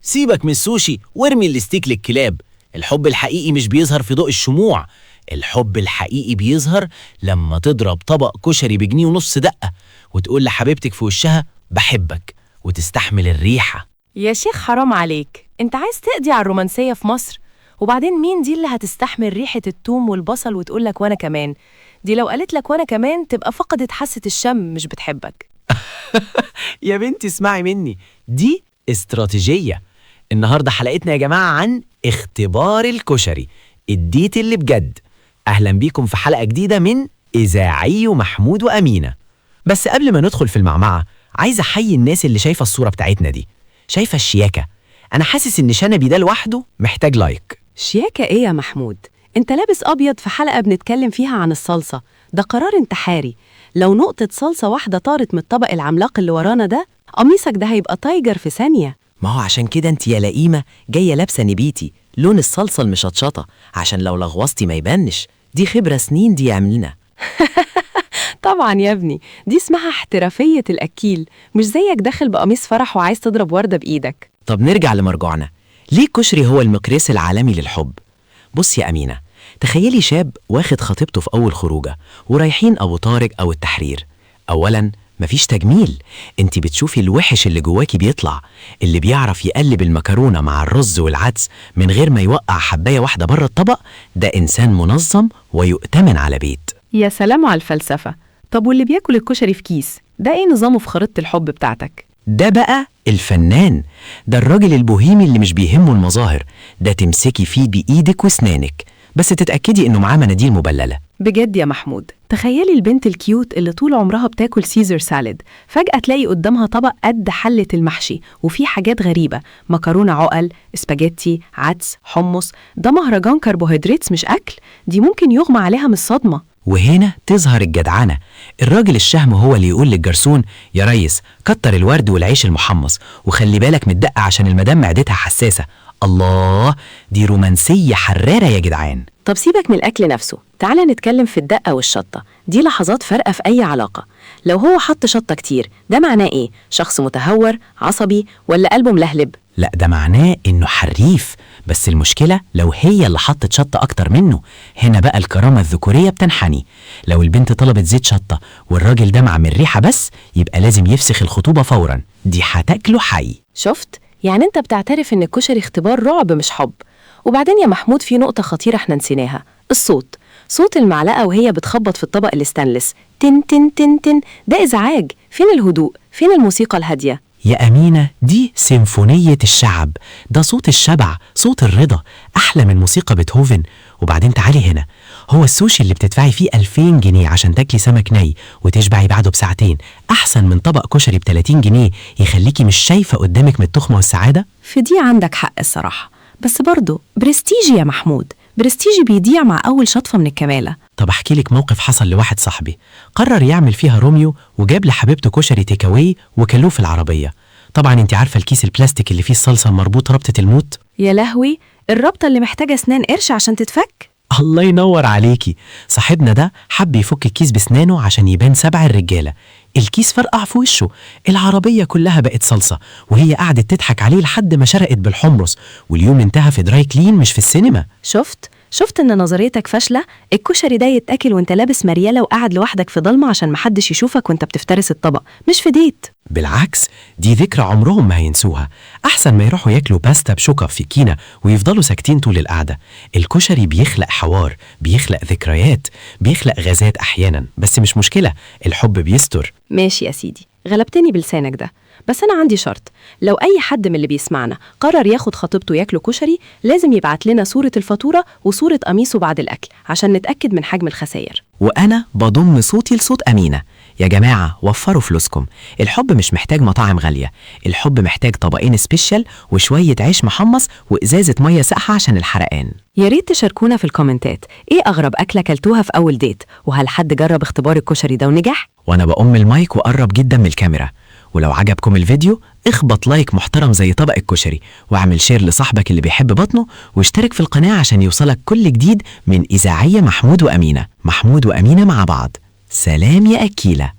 سيبك من السوشي وارمي الستيك للكلاب. الحب الحقيقي مش بيظهر في ضوء الشموع، الحب الحقيقي بيظهر لما تضرب طبق كشري ب1.50 جنيه دقة وتقول لحبيبتك في وشها بحبك وتستحمل الريحة. يا شيخ حرام عليك، انت عايز تقضي على الرومانسية في مصر؟ وبعدين مين دي اللي هتستحمل ريحة التوم والبصل وتقولك وانا كمان؟ دي لو قالت لك وانا كمان تبقى فقدت حاسة الشم مش بتحبك. يا بنتي اسمعي مني، دي استراتيجية. النهاردة حلقتنا يا جماعة عن اختبار الكشري، الديت اللي بجد. أهلا بيكم في حلقة جديدة من إذاعي محمود وأمينة. بس قبل ما ندخل في المعمعة عايز أحيي الناس اللي شايفة الصورة بتاعتنا دي، شايفة الشياكة. أنا حاسس إن شنبي ده لوحده محتاج لايك. شياكة إيه يا محمود؟ انت لابس أبيض في حلقة بنتكلم فيها عن الصلصة، ده قرار انتحاري. لو نقطة صلصة واحدة طارت من الطبق العملاق اللي ورانا ده، قميصك ده هيبقى تايجر في ثانية. ما هو عشان كده انت يا لئيمة جاية لابسة نبيتي لون الصلصة المشطشطة عشان لو لغوصتي ما يبانش. دي خبرة سنين دي يعملنا. طبعا يا ابني، دي اسمها احترافية الأكيل، مش زيك داخل بقميص فرح وعايز تضرب وردة بإيدك. طب نرجع لمرجوعنا، ليه الكشري هو المقياس العالمي للحب؟ بص يا أمينة، تخيلي شاب واخد خطيبته في أول خروجة ورايحين أبو طارق أو التحرير. أولاً مفيش تجميل، انت بتشوفي الوحش اللي جواكي بيطلع، اللي بيعرف يقلب المكرونة مع الرز والعدس من غير ما يوقع حباية واحدة بره الطبق، ده إنسان منظم ويؤتمن على بيت. يا سلام على الفلسفة. طب واللي بياكل الكشري في كيس، ده ايه نظامه في خريطة الحب بتاعتك؟ ده بقى الفنان، ده الراجل البوهيمي اللي مش بيهمه المظاهر، ده تمسكي فيه بإيدك وسنانك، بس تتأكدي إنه معاه مناديل مبللة. بجد يا محمود، تخيلي البنت الكيوت اللي طول عمرها بتاكل سيزر سالاد، فجأة تلاقي قدامها طبق قد حلة المحشي وفيه حاجات غريبة، مكرونة عقل، اسباجيتي، عدس، حمص. ده مهرجان كربوهيدرات مش أكل، دي ممكن يغمى عليها من الصدمة. وهنا تظهر الجدعنة، الراجل الشهم هو اللي يقول للجرسون يا ريس كتر الورد والعيش المحمص وخلي بالك من الدقة عشان المدام معدتها حساسة. الله، دي رومانسية حرارة يا جدعان. طب سيبك من الأكل نفسه، تعالى نتكلم في الدقة والشطة، دي لحظات فارقة في أي علاقة. لو هو حط شطة كتير، ده معناه إيه؟ شخص متهور، عصبي، ولا قلبه ملهلب؟ لا، ده معناه إنه حريف، بس المشكلة لو هي اللي حطت شطة أكتر منه، هنا بقى الكرامة الذكورية بتنحني. لو البنت طلبت زيت شطة والراجل دمع من الريحة بس، يبقى لازم يفسخ الخطوبة فوراً، دي هتاكله حي. شفت؟ يعني أنت بتعترف إن الكشري اختبار رعب مش حب. وبعدين يا محمود في نقطة خطيرة احنا نسيناها، الصوت. صوت المعلقة وهي بتخبط في الطبق الاستانلس، تن تن تن تن، ده إزعاج. فين الهدوء؟ فين الموسيقى الهادية؟ يا أمينة، دي سيمفونية الشعب، ده صوت الشبع، صوت الرضا، أحلى من موسيقى بيتهوفن. وبعدين تعالي هنا، هو السوشي اللي بتدفعي فيه 2000 جنيه عشان تاكلي سمك ني وتشبعي بعده بساعتين أحسن من طبق كشري ب30 جنيه يخليكي مش شايفة قدامك من التخمة والسعادة؟ في دي عندك حق الصراحة، بس برضو برستيجي يا محمود، برستيجي بيضيع مع أول شطفة من الكمالة. طب أحكي لك موقف حصل لواحد صاحبي، قرر يعمل فيها روميو وجاب لحبيبته كشري تيكاوي وكلوه في العربية. طبعا انت عارفة الكيس البلاستيك اللي فيه الصلصة المربوط ربطة الموت؟ يا لهوي، الربطة اللي محتاجة أسنان قرش عشان تتفك. الله ينور عليكي. صاحبنا ده حب يفك الكيس بسنانه عشان يبان سبع الرجالة، الكيس فرقع في وشه، العربية كلها بقت صلصة، وهي قعدت تضحك عليه لحد ما شرقت بالحمص، واليوم انتهى في دراي كلين مش في السينما. شفت ان نظريتك فاشلة؟ الكشري ده يتاكل وانت لابس مريالة وقاعد لوحدك في ضلمة عشان محدش يشوفك وانت بتفترس الطبق، مش في ديت. بالعكس، دي ذكرى عمرهم ما هينسوها، احسن ما يروحوا ياكلوا باستا بشوكة في كينا ويفضلوا ساكتين طول القعدة. الكشري بيخلق حوار، بيخلق ذكريات، بيخلق غازات احيانا، بس مش مشكلة، الحب بيستر. ماشي يا سيدي، غلبتني بلسانك ده، بس أنا عندي شرط. لو أي حد من اللي بيسمعنا قرر ياخد خطيبته ياكله كشري، لازم يبعت لنا صورة الفاتورة وصورة قميصه بعد الأكل عشان نتأكد من حجم الخسائر. وأنا بضم صوتي لصوت أمينة. يا جماعة وفروا فلوسكم، الحب مش محتاج مطاعم غالية، الحب محتاج طبقين سبيشال وشوية عيش محمص وإزازة مية ساقعة عشان الحرقان. يا ريت تشاركونا في الكومنتات، إيه أغرب أكلة كلتوها في أول ديت؟ وهل حد جرب اختبار الكشري ده ونجح؟ وأنا بأم المايك وقرب جدا من الكاميرا. ولو عجبكم الفيديو اخبط لايك محترم زي طبق الكشري، واعمل شير لصاحبك اللي بيحب بطنه، واشترك في القناة عشان يوصلك كل جديد من إذاعية محمود وأمينة. محمود وأمينة مع بعض. سلام يا أكيلة.